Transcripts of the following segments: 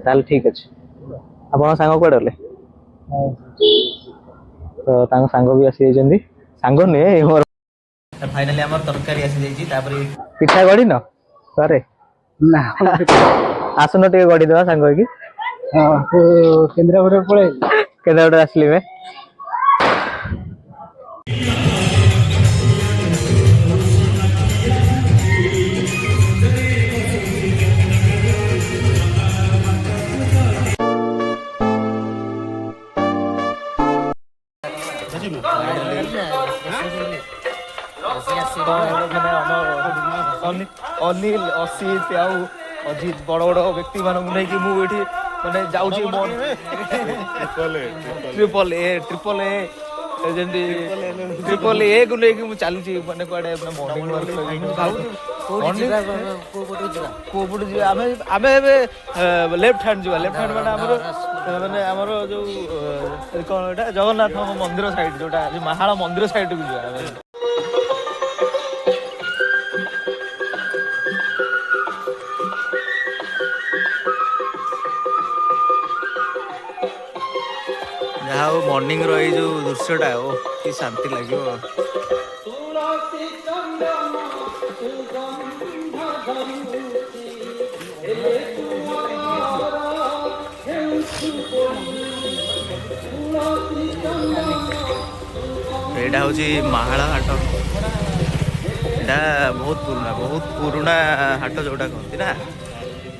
ताल ठीक अच्छे आप सांग कुआडे गले तो सांग भी आसी जाइए सांग नुहे मोर फाइनाली आम तरकारी आसी जाइए पिठा गढ़ी न घरे ना आसन टे गढ़ीदे सांग कि केन्द्रापड़ा पड़े केन्द्रापड़ा आसली में अनिल असित अजित बड़ बड़ व्यक्ति मानक नहीं मुझे माने जाऊँगी ट्रिपल ए जमी ट्रिपल ए को लेकिन मुझे चलुची मैंने कड़े मॉर्निंग वर्क लेफ्ट हैंड माने आमर जो कौन जगन्नाथ मंदिर साइड जोटा महाल मंदिर साइड को जा जहाँ मॉर्निंग रही जो दृश्यटा ओ कि शांति लगे यहाँ हूँ महाल हाट यहाँ बहुत पुराना हाट जोटा कहती ना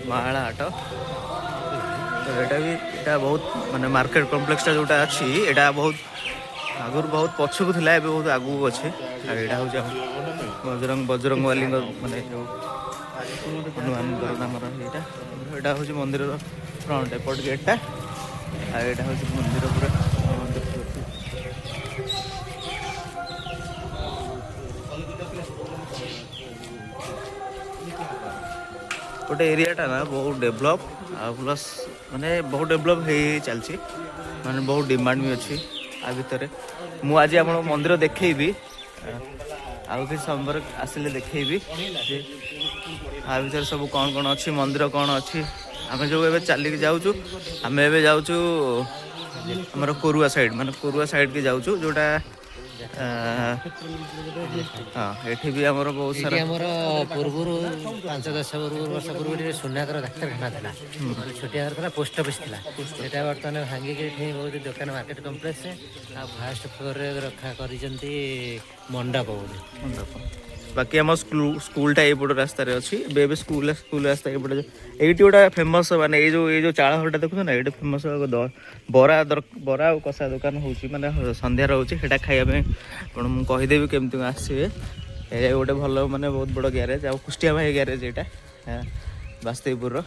महाल हाट तो यहाँ भी यहाँ बहुत माने मार्केट कॉम्प्लेक्स जोटा अच्छी यहाँ बहुत आगुर बहुत पछकू थी बहुत आगू अच्छे यहाँ हूँ बजरंग वाली माने जो हनुमान यहाँ हूँ मंदिर फ्रंट एपट गेटा यहाँ हूँ मंदिर पूरा गोटे एरियाटा ना बहुत डेभलप प्लस माने बहुत डेभलप हो चलती माने बहुत डिमांड भी अच्छी आ भितर मु आज आप मंदिर देखी आउ कि समय आसिले देखी आ भर सब कौन कौन अच्छी मंदिर कौन अच्छी आम जो ए चलिक जाऊँ आम ए जाऊँ आमर कोरुआ साइड माने कोरुआ साइड के जाऊँ जोटा हाँ ये भी आमर बहुत सारा पूर्व 5-10 वर्ष पूर्व सुनाकर डाक्तरखाना था छोटिया घर पोस्ट ऑफिस था बर्तमान भांगिक बहुत दुकान मार्केट कम्प्लेक्स फास्ट फ्लोर रखा कर मंडप बाकी आम स्कूलटा यपट रास्त अच्छी स्कूल रास्ता ये ये गोटा फेमस माने ये चाल घरटा देखुन ना ये फेमस बरा और कषा दुकान हो माने संध्या रोचे खाइबा मुझे कहीदेवी केमती आसवे ये गोटे भल माने बहुत बड़ ग्यारेज आ कुष्टिया भाई ग्यारेज यहाँ बास्तवीपुर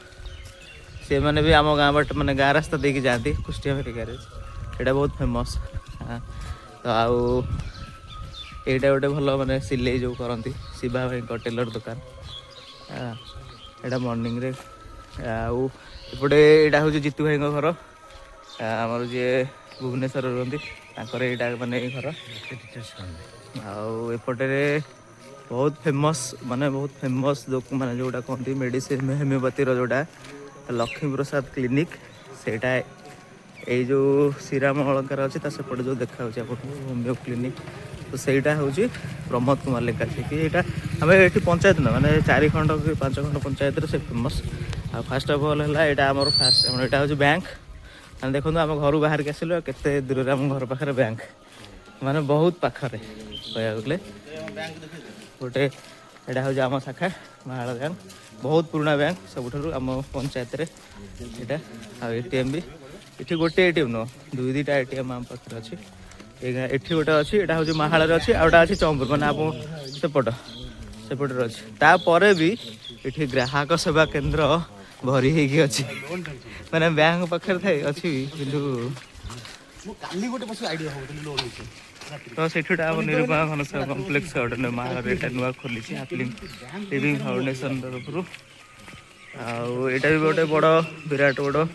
से मैंने भी आम गाँ बाट माने गाँ रास्ता देके जाती कुष्टिया भाई ग्यारेज यहाँ बहुत फेमस तो आउ एटा गोटे भल माने सिले जो करती शिवा भाई टेलर दुकान यहाँ मॉर्निंग रे आउटे यहाँ हूँ जीतू भाई घर आमर जी भुवनेश्वर रुहती यहाँ माने घर आउटे बहुत फेमस माने बहुत फेमस माने जोटा कहती मेडिसिन होम्योपैथी जोटा लक्ष्मी प्रसाद क्लिनिक सेटा ये जो श्रीराम अलंकार अच्छे सेपटे जो देखा होम्यो क्लिनिक तो सहीटा हूँ प्रमोद कुमार लेखा कि यहाँ आम ये पंचायत ना माने 4 खंड कि 5 खंड पंचायत से फेमस आ फास्ट अफ ऑल है यहाँ आम फास्ट यहाँ हूँ बैंक मैंने देखो आम घर बाहर के आसिलु केते दूर आम घर पाखे बैंक माने बहुत पाखे कह गले गोटे यहाँ हूँ आम शाखा महाल बैंक बहुत पुराना बैंक सबुठ आम पंचायत यहाँ एटीएम भी ये गोटे एटीएम नुह 2-2टा एटीएम आम पाखे अच्छी ये गोटे अच्छी यहाँ हूँ महाल अच्छी आउटा अच्छी चंपुर मैंने आप सेपटे अच्छी तापर भी ये ग्राहक सेवा केन्द्र भरी होगी मैंने बैंक पाखे थे अच्छी तो से निरूपा घनश्याम कम्प्लेक्स गोटे महाल नुआ खोली लिविंग फाउंडेशन तरफ आईटा भी गोटे बड़ विराट बड़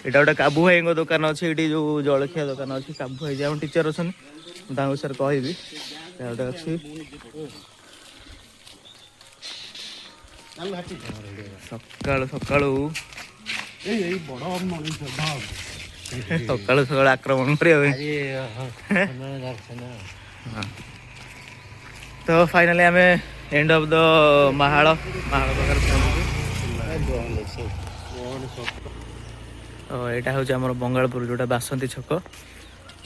यहाँ गोटे काबू भाई दुकान अच्छे ये जो जलखिया दुकान अच्छी काबू भाई आम टीचर अच्छा सर कहबी गोटे अच्छी सका ସକାଳୁ ସକାଳୁ ଆକ୍ରମଣ କରିବା ପାଇଁ। ଆଜି ହନୁମାନ ଦର୍ଶନ। ତ ଫାଇନାଲି ଆମେ ଏଣ୍ଡ ଅଫ୍ ଦ ମାହାଳ ପାଖରେ ପହଞ୍ଚୁଛୁ। ତ ଏଇଟା ହେଉଛି ଆମର ବଙ୍ଗାଳପୁର ଯେଉଁଟା ବାସନ୍ତୀ ଛକ।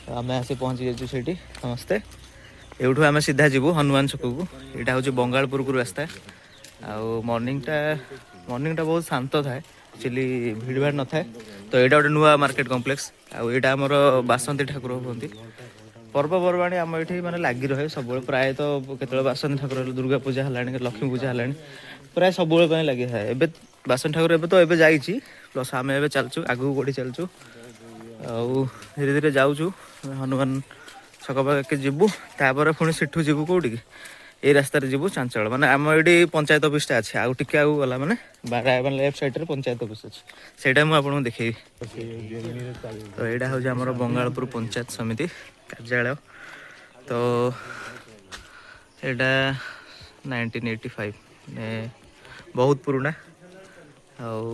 ତ ଆମେ ଆସି ପହଞ୍ଚି ଯାଇଛୁ ସେଇଠି ସମସ୍ତେ। ଏଇଠୁ ଆମେ ସିଧା ଯିବୁ ହନୁମାନ ଛକକୁ। ଏଇଟା ହେଉଛି ବଙ୍ଗାଳପୁରକୁ ରାସ୍ତା। ଆଉ ମର୍ଣ୍ଣିଂଟା ବହୁତ ଶାନ୍ତ ଥାଏ, ଆକ୍ଚୁଆଲି ଭିଡ଼ ଭାଡ଼ ନଥାଏ। ତ ଏଇଟା ଗୋଟେ ନୂଆ ମାର୍କେଟ କମ୍ପ୍ଲେକ୍ସ। ଆଉ ଏଇଟା ଆମର ବାସନ୍ତୀ ଠାକୁର ହୁଅନ୍ତି। ପର୍ବପର୍ବାଣି ଆମ ଏଠି ମାନେ ଲାଗି ରହେ ସବୁବେଳେ। ପ୍ରାୟତଃ କେତେବେଳେ ବାସନ୍ତୀ ଠାକୁର ହେଲେ, ଦୁର୍ଗା ପୂଜା ହେଲାଣି, ଲକ୍ଷ୍ମୀ ପୂଜା ହେଲାଣି, ପ୍ରାୟ ସବୁବେଳେ ପାଇଁ ଲାଗିଥାଏ। ଏବେ ବାସନ୍ତୀ ଠାକୁର ଏବେ ଯାଇଛି, ପ୍ଲସ୍ ଆମେ ଏବେ ଚାଲୁଛୁ ଆଗକୁ ବଢ଼ି ଚାଲୁଛୁ। ଆଉ ଧୀରେ ଧୀରେ ଯାଉଛୁ ହନୁମାନ ଛକ ପାଖಕ್ಕೆ ଯିବୁ। ତାପରେ ପୁଣି ସେଠୁ ଯିବୁ କୋଉଠିକି, ଏଇ ରାସ୍ତାରେ ଯିବୁ ଚାଞ୍ଚଳ। ମାନେ ଆମ ଏଇଠି ପଞ୍ଚାୟତ ଅଫିସଟା ଅଛି, ଆଉ ଟିକେ ଆଗକୁ ଗଲା ମାନେ ଲେଫ୍ଟ ସାଇଡ଼ରେ ପଞ୍ଚାୟତ ଅଫିସ ଅଛି। ସେଇଟା ମୁଁ ଆପଣଙ୍କୁ ଦେଖେଇବି। ତ ଏଇଟା ହେଉଛି ଆମର ବଙ୍ଗାଳପୁର ପଞ୍ଚାୟତ ସମିତି କାର୍ଯ୍ୟାଳୟ। ତ ଏଇଟା 1985 ମାନେ ବହୁତ ପୁରୁଣା। ଆଉ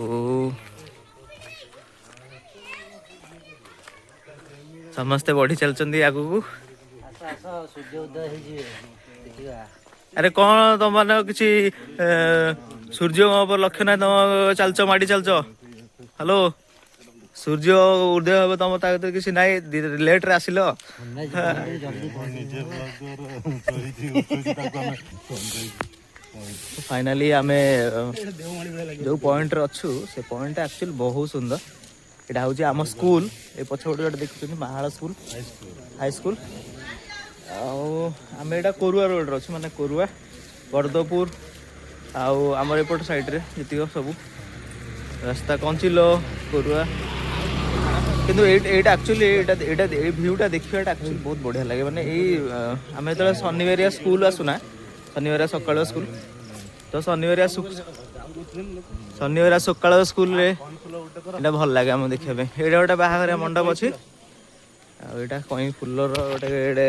ସମସ୍ତେ ବଢ଼ି ଚାଲିଛନ୍ତି ଆଗକୁ। ଆସ ସୂର୍ଯ୍ୟ ଉଦୟ ହେଇଯିବେ, ଦେଖିବା। ଆରେ କ'ଣ ତମମାନେ କିଛି ସୂର୍ଯ୍ୟଙ୍କ ଉପରେ ଲକ୍ଷ୍ୟ ନାହିଁ, ତମ ଚାଲଛ ମାଡ଼ି ଚାଲଛ। ହ୍ୟାଲୋ, ସୂର୍ଯ୍ୟ ଉଦୟ ହେବ ତମ ତା ଭିତରେ କିଛି ନାହିଁ, ଲେଟ୍ରେ ଆସିଲ। ଫାଇନାଲି ଆମେ ଯେଉଁ ପଏଣ୍ଟରେ ଅଛୁ, ସେ ପଏଣ୍ଟଟା ଆକ୍ଚୁଆଲି ବହୁତ ସୁନ୍ଦର। ଏଇଟା ହେଉଛି ଆମ ସ୍କୁଲ। ଏ ପଛପଟେ ଗୋଟେ ଦେଖୁଛନ୍ତି ମାହାଳ ସ୍କୁଲ ହାଇସ୍କୁଲ। ଆଉ ଆମେ ଏଇଟା କୋରୁଆ ରୋଡ଼ରେ ଅଛୁ, ମାନେ କୋରୁଆ, ବରଦପୁର, ଆଉ ଆମର ଏପଟ ସାଇଡ଼ରେ ଯେତିକ ସବୁ ରାସ୍ତା କଞ୍ଚିଲ, କୋରୁଆ। କିନ୍ତୁ ଏଇଟା ଆକ୍ଚୁଆଲି ଏଇ ଭିୟୁଟା ଦେଖିବାଟା ଆକ୍ଚୁଆଲି ବହୁତ ବଢ଼ିଆ ଲାଗେ। ମାନେ ଏଇ ଆମେ ଯେତେବେଳେ ଶନିବାରିଆ ସ୍କୁଲ ଆସୁନା, ଶନିବାରିଆ ସକାଳ ସ୍କୁଲ, ତ ଶନିବାରିଆ ସକାଳ ସ୍କୁଲରେ ଏଇଟା ଭଲ ଲାଗେ ଆମକୁ ଦେଖିବା ପାଇଁ। ଏଇଟା ଗୋଟେ ବାହାଘରିଆ ମଣ୍ଡପ ଅଛି। ଆଉ ଏଇଟା କଇଁ ଫୁଲର ଗୋଟେ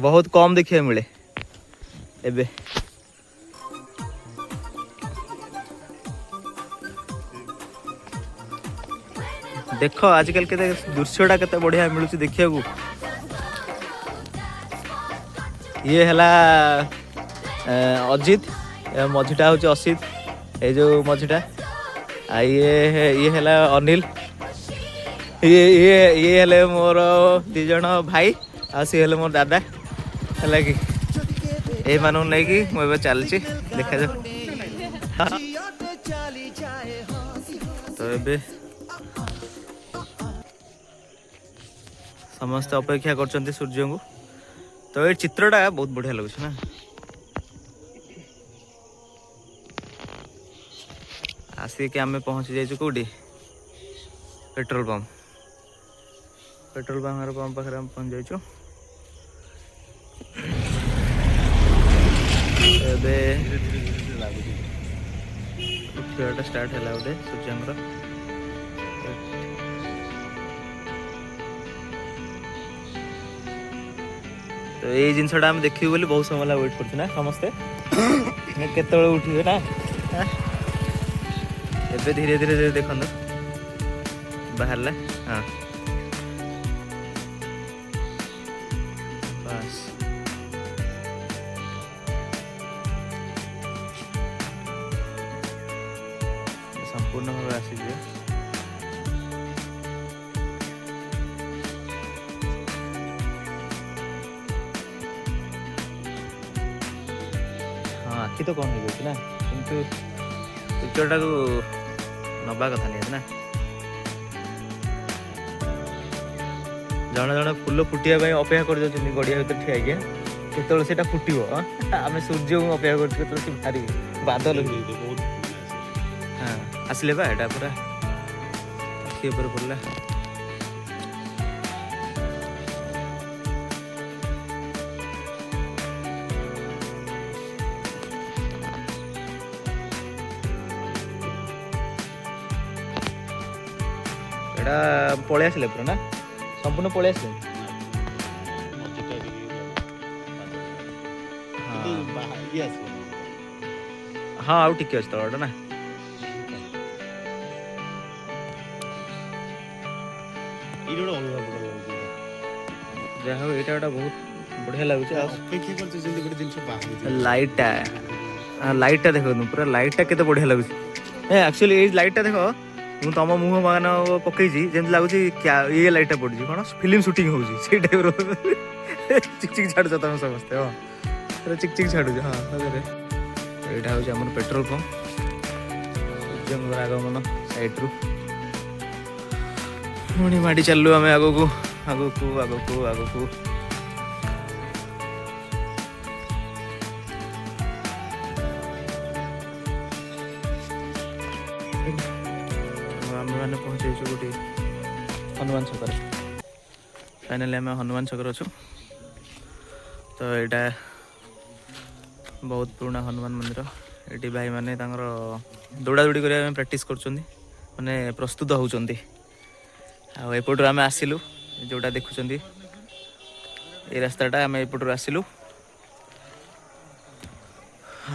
ବହୁତ କମ୍ ଦେଖିବାକୁ ମିଳେ ଏବେ। ଦେଖ ଆଜିକାଲି କେତେ ଦୃଶ୍ୟଟା କେତେ ବଢ଼ିଆ ମିଳୁଛି ଦେଖିବାକୁ। ଇଏ ହେଲା ଅଜିତ, ମଝିଟା ହେଉଛି ଅସିତ, ଏଇ ଯେଉଁ ମଝିଟା। ଆଉ ଇଏ ହେଲା ଅନିଲ। ଇଏ ହେଲେ ମୋର 2 ଜଣ ଭାଇ, ଆଉ ସିଏ ହେଲେ ମୋର ଦାଦା, ହେଲା କି। ଏଇମାନଙ୍କୁ ନେଇକି ମୁଁ ଏବେ ଚାଲିଛି, ଦେଖାଯାଉ। ତ ଏବେ ସମସ୍ତେ ଅପେକ୍ଷା କରୁଛନ୍ତି ସୂର୍ଯ୍ୟଙ୍କୁ। ତ ଏଇ ଚିତ୍ରଟା ବହୁତ ବଢ଼ିଆ ଲାଗୁଛି ନା। ଆସିକି ଆମେ ପହଞ୍ଚି ଯାଇଛୁ କୋଉଠି, ପେଟ୍ରୋଲ ପମ୍ପ ପାଖରେ ଆମେ ପହଞ୍ଚି ଯାଇଛୁ। ଏବେ ଉଠିବାଟା ଷ୍ଟାର୍ଟ ହେଲା ଗୋଟେ ସୂର୍ଯ୍ୟଙ୍କର। ତ ଏଇ ଜିନିଷଟା ଆମେ ଦେଖିବୁ ବୋଲି ବହୁତ ସମୟ ହେଲା ୱେଟ୍ କରୁଛୁ ନା ସମସ୍ତେ, କେତେବେଳେ ଉଠିବେ ନା। ଏବେ ଧୀରେ ଧୀରେ ଦେଖନ୍ତୁ ବାହାରିଲା। ହଁ ବାସ୍, ସମ୍ପୂର୍ଣ୍ଣ ଭାବେ ଆସିଯିବେ। ହଁ ଆଖି ତ କଣ ହେଇଯାଉଛି ନା, କିନ୍ତୁ ପିକ୍ଚରଟାକୁ ନବା କଥା ନିହାତି ନା। ଜଣେ ଜଣେ ଫୁଲ ଫୁଟିବା ପାଇଁ ଅପେକ୍ଷା କରିଯାଉଛନ୍ତି ଗଡ଼ିଆ ଭିତରେ ଠିଆ ହେଇକି, କେତେବେଳେ ସେଇଟା ଫୁଟିବ। ଆମେ ସୂର୍ଯ୍ୟଙ୍କୁ ଅପେକ୍ଷା କରୁଛୁ କେତେବେଳେ ସେ ବାହାରିବେ, ବାଦଲ ଆସିଲେ ବା। ଏଇଟା ପୁରା ଆଖି ଉପରେ ପଡ଼ିଲା। ଏଇଟା ପଳେଇ ଆସିଲେ ପୁରା ନା, ସମ୍ପୂର୍ଣ୍ଣ ପଳେଇ ଆସିଲେ। हाँ आउ टिके अच्छे तलटा ना ଯାହା ହଉ ଏଇଟା ଗୋଟେ ବହୁତ ବଢ଼ିଆ ଲାଗୁଛି। ଆଉ ଅପେକ୍ଷା କରୁଛୁ ଯେମିତି ଗୋଟେ ଜିନିଷ ବାହାରୁଛି। ଲାଇଟ୍ଟା ଦେଖନ୍ତୁ ପୁରା ଲାଇଟ୍ଟା କେତେ ବଢ଼ିଆ ଲାଗୁଛି। ଆକ୍ଚୁଆଲି ଏଇ ଲାଇଟ୍ଟା ଦେଖ ମୁଁ ତମ ମୁହଁ ମାନ ପକେଇଛି ଯେମିତି ଲାଗୁଛି ଇଏ ଲାଇଟ୍ଟା ପଡ଼ିଛି କ'ଣ ଫିଲ୍ମ ସୁଟିଂ ହେଉଛି ସେଇ ଟାଇପ୍ର ଚିକ୍ ଚିକ୍ ଛାଡ଼ୁଛ ତମେ ସମସ୍ତେ ହଁ ପୁରା ଚିକ୍ ଚିକ୍ ଛାଡ଼ୁଛ ହଁ ସତରେ। ଏଇଟା ହେଉଛି ଆମର ପେଟ୍ରୋଲ ପମ୍ପ ସୂର୍ଯ୍ୟଙ୍କର ଆଗମନ ସାଇଟ୍ରୁ ପୁଣି ମାଡ଼ି ଚାଲିଲୁ ଆମେ ଆଗକୁ ଆଗକୁ ଆଗକୁ ଆଗକୁ। ଆମେମାନେ ପହଞ୍ଚାଇଛୁ ଗୋଟେ ହନୁମାନ ଛକରେ। ଫାଇନାଲି ଆମେ ହନୁମାନ ଛକରେ ଅଛୁ। ତ ଏଇଟା ବହୁତ ପୁରୁଣା ହନୁମାନ ମନ୍ଦିର। ଏଠି ଭାଇମାନେ ତାଙ୍କର ଦୌଡ଼ାଦୌଡ଼ି କରିବା ପାଇଁ ପ୍ରାକ୍ଟିସ୍ କରୁଛନ୍ତି ମାନେ ପ୍ରସ୍ତୁତ ହେଉଛନ୍ତି। ଆଉ ଏପଟରୁ ଆମେ ଆସିଲୁ ଯେଉଁଟା ଦେଖୁଛନ୍ତି ଏଇ ରାସ୍ତାଟା ଆମେ ଏପଟରୁ ଆସିଲୁ।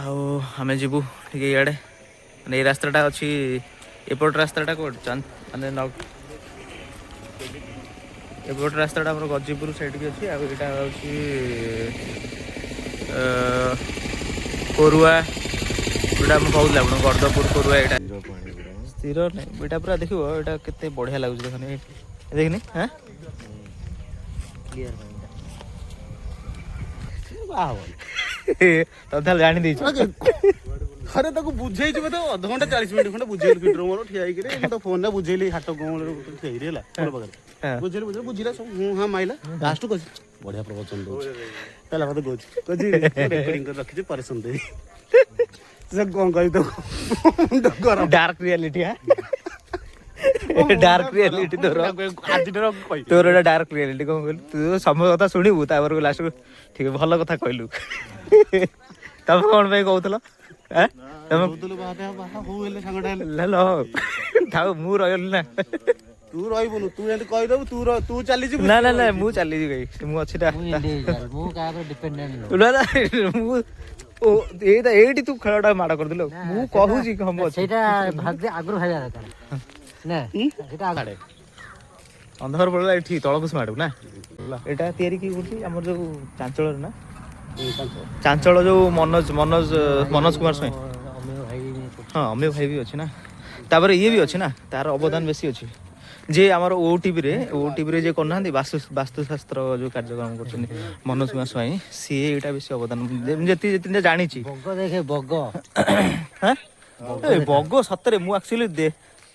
ଆଉ ଆମେ ଯିବୁ ଟିକେ ଇଆଡ଼େ ମାନେ ଏଇ ରାସ୍ତାଟା ଅଛି ଏପଟ ରାସ୍ତାଟା କେଉଁଠି ମାନେ ଏପଟ ରାସ୍ତାଟା ଆମର ଗଜିପୁର ସାଇଡ଼୍କି ଅଛି। ଆଉ ଏଇଟା ହେଉଛି କୋରୁଆ ଯେଉଁଟା ମୁଁ କହୁଥିଲି ଆପଣଙ୍କୁ ଗର୍ଦ୍ଦପୁର କୋରୁଆ। ଏଇଟା ସ୍ଥିର ନାହିଁ ଏଇଟା ପୁରା ଦେଖିବ ଏଇଟା କେତେ ବଢ଼ିଆ ଲାଗୁଛି ଦେଖନି ଦେଖିନି ହଁ ତଥାପି ଜାଣିଦେଇଛୁ। ଥରେ ତାକୁ ବୁଝେଇଛୁ ବୋଧେ ଅଧଘଣ୍ଟା 40 ମିନିଟ୍ ଖଣ୍ଡେ ବୁଝେଇଲୁ ଫିଟର ମୋର ଠିଆ ହେଇକିରି ମୁଁ ତ ଫୋନରେ ବୁଝେଇଲି ହାଟ କମଳ ଠିଆଇରି ହେଲା ପାଖରେ ବୁଝେଇଲି ବୁଝିଲା ସବୁ ମୁଁ ହଁ ମାଇଲା ଲାଷ୍ଟ କହୁଛି ବଢିଆ ପ୍ରବଚନ ଦଉଛି ତାହେଲେ ମତେ କହୁଛି ରେକର୍ଡିଂ କରି ରଖିଛି ପରେ ଶୁଣିଦେବି ସେ କଣ କହିବି ଡାର୍କ ରିଆଲିଟି ଡାର୍କ ରିଆଲିଟି ତୋର ଏଟା ଡାର୍କ ରିଆଲିଟି କଣ କହିଲୁ ତୁ ସମୟ କଥା ଶୁଣିବୁ ତାପରେ ଲାଷ୍ଟକୁ ଠିକ ଭଲ କଥା କହିଲୁ। ତମେ କଣ ପାଇଁ କହୁଥିଲ ଥାଉ ମୁଁ ରହିଗଲି ନା ତୁ ରହିବୁନୁ ତୁ ଏମିତି କହିଦବୁ ତୁ ଚାଲିଯିବୁ ନା ନା ନା ମୁଁ ଚାଲିଯିବି ମୁଁ ଅଛି ନା ମୁଁ ଏଇଠି ତୁ ଖେଳଟା ମାଡ଼ କରିଦେଲୁ ମୁଁ କହୁଛି ସେଇଟା ଆଗରୁ ଭାବିବା ଦରକାର ନା ଅନ୍ଧର ପଡ଼ିଲା ଏଠି ତଳକୁ ମାଡୁ ନା ଏଇଟା ତିଆରି କି କରୁଛି ଆମର ଯୋଉ ଚାଞ୍ଚଳରେ ନା ଚାଞ୍ଚଳ ଯୋଉ ମନୋଜ କୁମାର ସ୍ୱାଇଁ ହଁ ଅମୀୟ ଭାଇ ବି ଅଛି ନା ତାପରେ ଇଏ ବି ଅଛି ନା ତାର ଅବଦାନ ବେଶୀ ଅଛି ଯେ ଆମର ଓଟିଭିରେ ଯିଏ କରୁନାହାନ୍ତି ବାସ୍ତୁଶାସ୍ତ୍ର ଯୋଉ କାର୍ଯ୍ୟକ୍ରମ କରୁଛନ୍ତି ମନୋଜ କୁମାର ସ୍ୱାଇଁ ସିଏ ଏଇଟା ବେଶୀ ଅବଦାନ ଯେତିକି ଜାଣିଛି ବଗ ସତରେ ମୁଁ ଆକ୍ଚୁଆଲି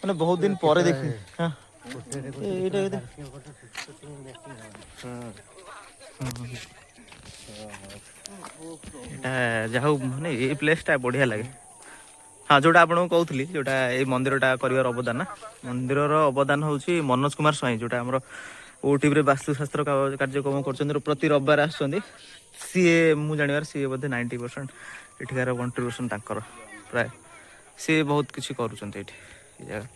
ମାନେ ବହୁତ ଦିନ ପରେ ଦେଖିଲି ଏଇଟା ଯାହା ହଉ ମାନେ ଏଇ ପ୍ଲେସଟା ବଢିଆ ଲାଗେ। ହଁ ଯୋଉଟା ଆପଣଙ୍କୁ କହୁଥିଲି ଯୋଉଟା ଏଇ ମନ୍ଦିରଟା କରିବାର ଅବଦାନ ମନ୍ଦିରର ଅବଦାନ ହଉଛି ମନୋଜ କୁମାର ସ୍ୱାଇଁ ଯୋଉଟା ଆମର ଓଟିଭିରେ ବାସ୍ତୁଶାସ୍ତ୍ର କାର୍ଯ୍ୟକ୍ରମ କରୁଛନ୍ତି ପ୍ରତି ରବିବାର ଆସୁଛନ୍ତି ସିଏ ମୁଁ ଜାଣିବାର ସିଏ ବୋଧେ 90% ଏଠିକାର କଣ୍ଟ୍ରିବ୍ୟୁସନ୍ ତାଙ୍କର ପ୍ରାୟ ସିଏ ବହୁତ କିଛି କରୁଛନ୍ତି ଏଠି ଏ ଜାଗା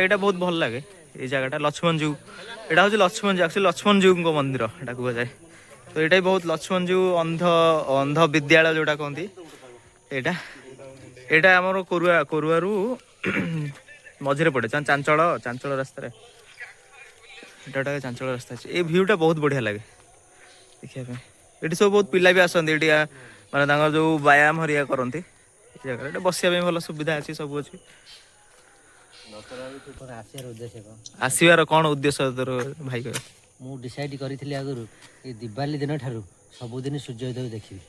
ଏଇଟା ବହୁତ ଭଲ ଲାଗେ ଏଇ ଜାଗାଟା ଲକ୍ଷ୍ମଣ ଜୀଉ ଏଇଟା ହଉଛି ଲକ୍ଷ୍ମଣ ଜୀଉଙ୍କ ମନ୍ଦିର ଏଇଟା କୁହାଯାଏ। ତ ଏଇଟା ବି ବହୁତ ଲକ୍ଷ୍ମଣ ଜୀଉ ଅନ୍ଧ ବିଦ୍ୟାଳୟ ଯୋଉଟା କହନ୍ତି ଏଇଟା ଆମର କୋରୁଆରୁ ମଝିରେ ପଡେ ଚାଞ୍ଚଳ ରାସ୍ତାରେ ଏଇଟା ଚାଞ୍ଚଳ ରାସ୍ତା ଅଛି। ଏଇ ଭିୟୁଟା ବହୁତ ବଢିଆ ଲାଗେ ଦେଖିବା ପାଇଁ ଏଠି ସବୁ ବହୁତ ପିଲା ବି ଆସନ୍ତି ଏଠି ମାନେ ତାଙ୍କର ଯୋଉ ବ୍ୟାୟାମ ହରିଆ କରନ୍ତି ଏ ଜାଗାରେ ଏଠି ବସିବା ପାଇଁ ଭଲ ସୁବିଧା ଅଛି ସବୁ ଅଛି। ଆସିବାର କଣ ଉଦ୍ଦେଶ୍ୟ ତୋର ଭାଇ କହିବ? ମୁଁ ଡିସାଇଡ୍ କରିଥିଲି ଆଗରୁ ଏଇ ଦିବାଲି ଦିନ ଠାରୁ ସବୁଦିନ ସୂର୍ଯ୍ୟୋଦୟ ଦେଖିବି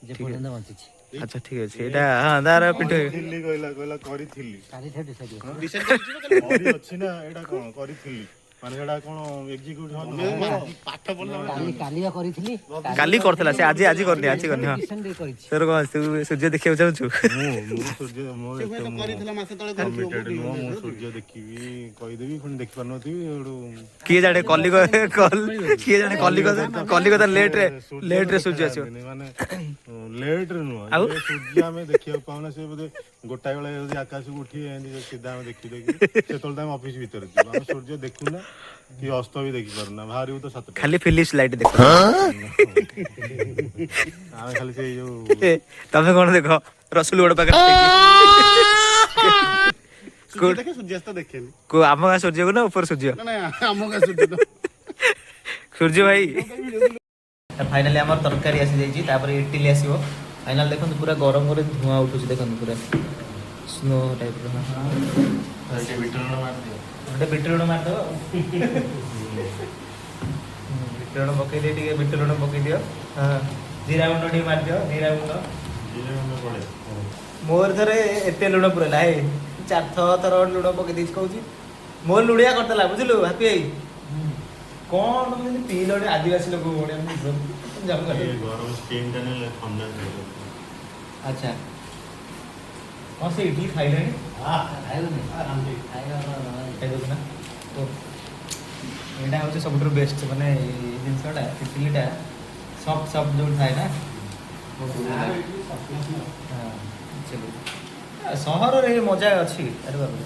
ଯେପର୍ଯ୍ୟନ୍ତ ବଞ୍ଚିଛି। ଆଚ୍ଛା ଠିକ ଅଛି ଏଇଟା ହଁ ତାର କରିଥିଲି ଅଛି ନା ଏଇଟା କଣ କରିଥିଲି ମାନେ ସେଟା କଣ ପାଠ କାଲି କରିଥିଲି କାଲି କରିଥିଲା ସେ ଆଜି କରିନି ହଁ ତୋର କଣ ତୁ ସୂର୍ଯ୍ୟ ଦେଖିବାକୁ ଚାହୁଁଛୁ? ମୁଁ ସୂର୍ଯ୍ୟ ଦେଖିବି କହିଦେବି ପୁଣି ଦେଖି ପାରୁନଥିବି କିଏ ଜାଣେ କଲିକତା ଲେଟରେ ସୂର୍ଯ୍ୟ ଆସିବ ମାନେ ଲେଟରେ ନୁହଁ ଆଉ ସୂର୍ଯ୍ୟ ଆମେ ଦେଖିବାକୁ ପାଉନା ସେ ବୋଧେ ଗୋଟାଏ ବେଳେ ଯଦି ଆକାଶକୁ ଉଠିବେ ସିଧା ଆମେ ଦେଖିଦେଇକି ସେତେବେଳେ ତ ଆମେ ଅଫିସ ଭିତରେ ଥିବୁ ଆମେ ସୂର୍ଯ୍ୟ ଦେଖୁନା कि अस्त भी देखि पारना बाहरी तो 7 खाली फिलिप्स लाइट देख आमे खाली से जो तमे कौन देख रसुलगड़ पाखे सूर्य देखे सूर्यास्त देखेनी को आम गाँ सूर्य को ना ऊपर सूर्य ना ना हम का सूर्य तो सूर्य भाई फाइनली आम तरकारी आसी जाइए तापर इडली आसो फाइनाल देखो पूरा गरम कर धुआं उठुच देखो पूरा स्नो टाइप गोटे बिट लुण मारदेव बिट लुण पकई दिए बिट लुण पकई दियो हाँ जीरा गुंड टे मारदियो जीरा गुंड मोर थरे एते लुण पुरला है 4 थर लुण पकई देछि कहूची मोर लुड़िया करतला बुझलु हैप्पी आई कौन तुम पील आदिवासी लोक गरम स्टीम टा ने ठंडा अच्छा कौन से इडली खाइले हां खाइलो ना तो एटा होचे सबुठु बेस्ट माने जिंसटा इडलीटा सॉफ्ट सॉफ्ट जो थाए ना चलो सहर रे मजा अछि अरे बाबा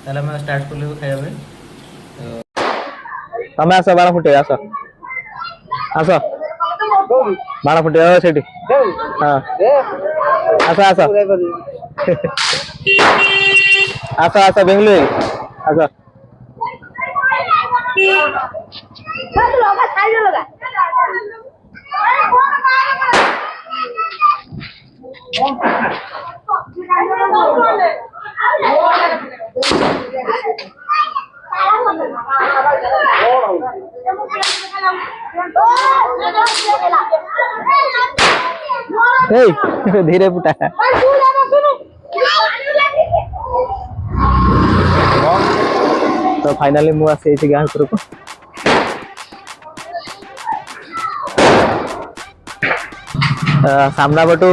ताले हम स्टार्ट करले खाइबे तमे आस बाण फुटे आस आस बाण फुटे सेठी हाँ आस आस आस आस बेंगलुरु आस धीरे पुटा तो फाइनली मु आसी गाँ घर को सामना पटू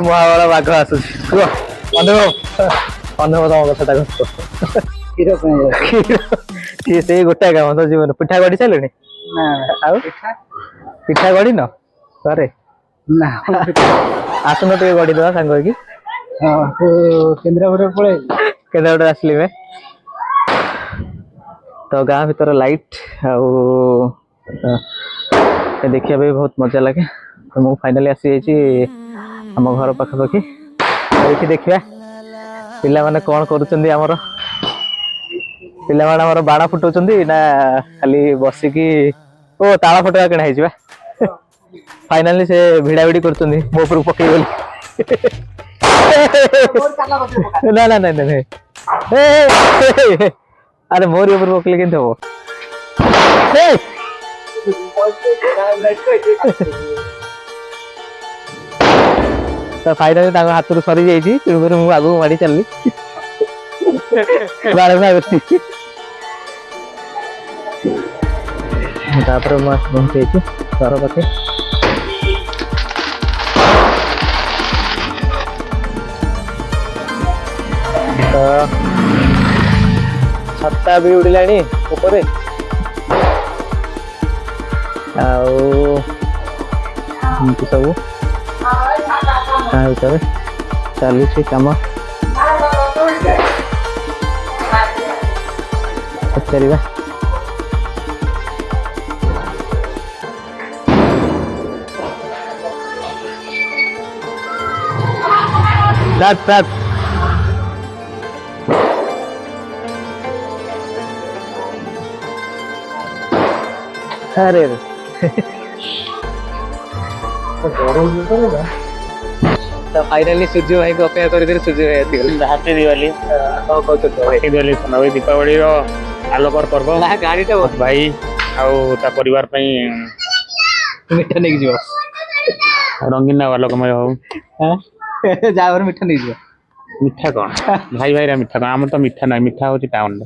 मुहावाला बाघ आसूस अनुभव तम कथा से गोटे काम तो जीवन पिठा गढ़ी सारे पिठा गढ़ी न घरे आसन टे गढ़ी दवा सांग की केन्द्रापड़ा आसली में तो गाँ भीतर लाइट देखिया भी बहुत मजा लगे तो मुझे फाइनली आसी आम घर पाखापाखि ये देखिया पिला माने कौन करुचंदी आमर पिला माने आमर बाण फुटाउचंदी ना खाली बसिकी ओ ताला फुटा केना हिजबा फाइनली से भिड़ा भिड़ी करचंदी मो ऊपर पकई बोली ना ना ना ना अरे मोर ऊपर पकले केन हो तो फाइनली हाथ सरी जाइए तेणुक मुझे आगू माड़ी चलली तापर पहुंचे घर पाखे तो छत्ता भी उड़िला ऊपर सब चली कम पचार अरे तो फाइनली सूर्य भाई को अपेक्षा कर सूर्य भाई हैप्पी दिवाली हैप्पी दिवाली सुनावे दीपावली रो आलोकर पर्व गाड़ी भाई आउ ता परिवार पई मिठा नहीं जीव रंगीन आलोकमय हो जावर मिठा नहीं जीव मिठा कौन भाई भाई रा मिठा कौन आम तो मिठा ना मिठा होची टाउन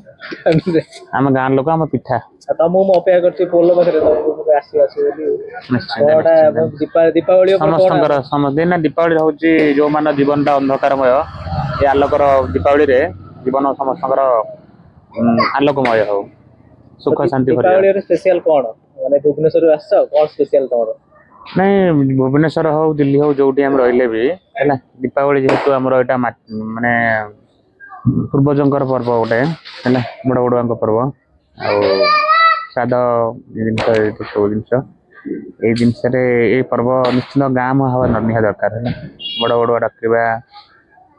रे आम गां लोक आम पिठा तम अपेक्षा करछि पोलो पाखरे आसी दीपावली समझे ना दीपावली होची जो मान जीवन टा अंधकारमय ये आलोकर दीपावली रे जीवन समस्तकर आलोकमय हो सुख शांति दीपावली रे स्पेशल कोन माने भुवनेश्वर आछ कोन स्पेशल तमरो नहीं भुवनेश्वर हो दिल्ली हो जोटी हम रहले भी हैला दीपावली जेहेतु हमर एटा माने ପୂର୍ବଜଙ୍କର ପର୍ବ ଗୋଟେ ହେଲା ବଡ଼ ବଡ଼ୁଆଙ୍କ ପର୍ବ ଆଉ ଶ୍ରାଦ୍ଧ ଜିନିଷ ସବୁ ଜିନିଷ ଏଇ ଜିନିଷରେ ଏଇ ପର୍ବ ନିଶ୍ଚିନ୍ତ ଗାଁ ମୁହାଁ ନିହାତି ଦରକାର ହେଲା ବଡ଼ ବଡ଼ୁଆ ଡାକିବା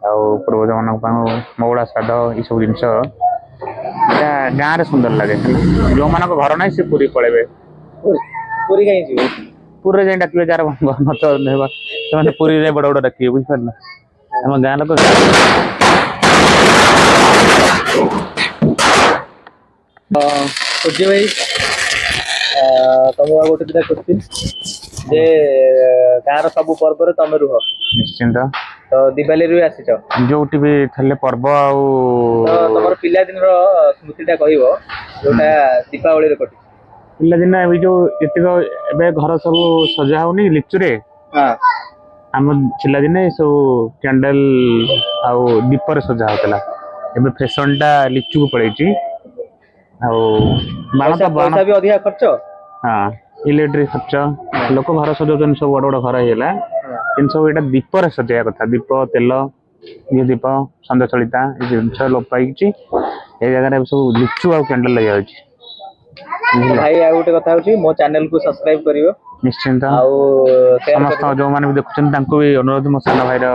ଆଉ ପୂର୍ବଜମାନଙ୍କ ପାଇଁ ମଉଳା ଶ୍ରାଦ୍ଧ ଏଇସବୁ ଜିନିଷ ଏଇଟା ଗାଁରେ ସୁନ୍ଦର ଲାଗେ ହେଲା ଯୋଉମାନଙ୍କ ଘର ନାହିଁ ସେ ପୁରୀ ପଳେଇବେ ପୁରୀ କାହିଁ ଯିବେ? ପୁରୀରେ ଯାଇ ଡାକିବେ ଯାହାର ସେମାନେ ପୁରୀରେ ବଡ଼ ବଡ଼ ଡାକିବେ ବୁଝିପାରିଲ ଆମ ଗାଁ ଲୋକ ସୂର୍ଯ୍ୟ ଭାଇ ତମକୁ ଆଉ ଗୋଟେ ଦିଟା କ୍ୱେଶ୍ଚିନ୍ ଯେ ଗାଁର ସବୁ ପର୍ବରେ ତମେ ରୁହ ନିଶ୍ଚିନ୍ତ ତ ଦିବାଲିରୁ ବି ଆସିଛ ଯୋଉଠି ବି ଥିଲେ ପର୍ବ ଆଉ ତ ତମର ପିଲାଦିନର ସ୍ମୃତିଟା କହିବ ଯୋଉଟା ଦୀପାବଳିରେ କଟିଛି। ପିଲାଦିନ ଏ ଯୋଉ ଏତିକ ଏବେ ଘର ସବୁ ସଜା ହଉନି ଲିଚୁରେ ଆମ ପିଲାଦିନେ ସବୁ କ୍ୟାଣ୍ଡେଲ ଆଉ ଦୀପରେ ସଜା ହଉଥିଲା ଏବେ ଫ୍ୟାସନଟା ଲିଚୁକୁ ପଳେଇଛି ଆଉ ବାଣ ତ ବାଣ ପଇସା ବି ଅଧିକା ଖର୍ଚ୍ଚ ହଁ ଇଲେକ୍ଟ୍ରିକ ଖର୍ଚ୍ଚ ଲୋକ ଘର ସଜାଉଛନ୍ତି ସବୁ ବଡ଼ ବଡ଼ ଘର ହେଇଗଲା କିନ୍ତୁ ସବୁ ଏଇଟା ଦୀପରେ ସଜେଇବା କଥା ଦୀପ ତେଲ ଘିଅ ଦୀପ ସନ୍ଧ୍ୟା ସଳିତା ଏ ଜିନିଷ ଲୋପ ପାଇଛି ଏ ଜାଗାରେ ସବୁ ଲିଚୁ ଆଉ କ୍ୟାଣ୍ଡେଲ ଲାଗିଯାଉଛି ଭାଇ ଆଉ ଗୋଟେ କଥା ହଉଛି ମୋ ଚ୍ୟାନେଲକୁ ସବସ୍କ୍ରାଇବ କରିବ ନିଶ୍ଚିନ୍ତ ଆଉ ସମସ୍ତ ଯୋଉମାନେ ବି ଦେଖୁଛନ୍ତି ତାଙ୍କୁ ବି ଅନୁରୋଧ ମୋ ସାନ ଭାଇର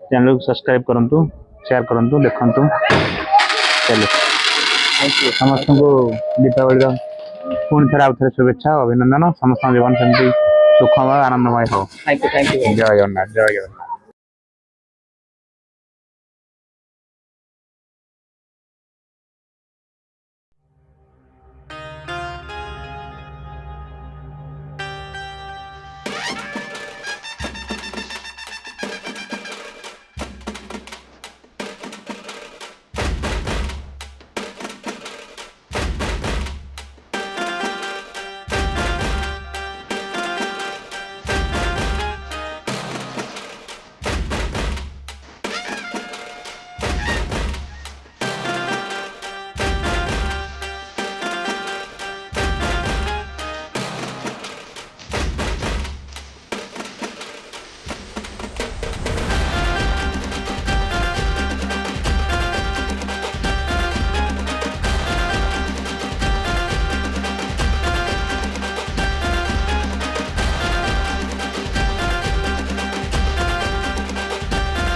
ଚ୍ୟାନେଲକୁ ସବସ୍କ୍ରାଇବ କରନ୍ତୁ ସେୟାର କରନ୍ତୁ ଦେଖନ୍ତୁ ଚାଲୁ ସମସ୍ତଙ୍କୁ ଦୀପାବଳିର ପୁଣି ଥରେ ଆଉ ଥରେ ଶୁଭେଚ୍ଛା ଅଭିନନ୍ଦନ ସମସ୍ତଙ୍କ ଜୀବନ ସେମିତି ସୁଖମୟ ଆନନ୍ଦମୟ ହଉ ଥ୍ୟାଙ୍କ ୟୁ ଜୟ ଜଗନ୍ନାଥ ଜୟ ଜଗନ୍ନାଥ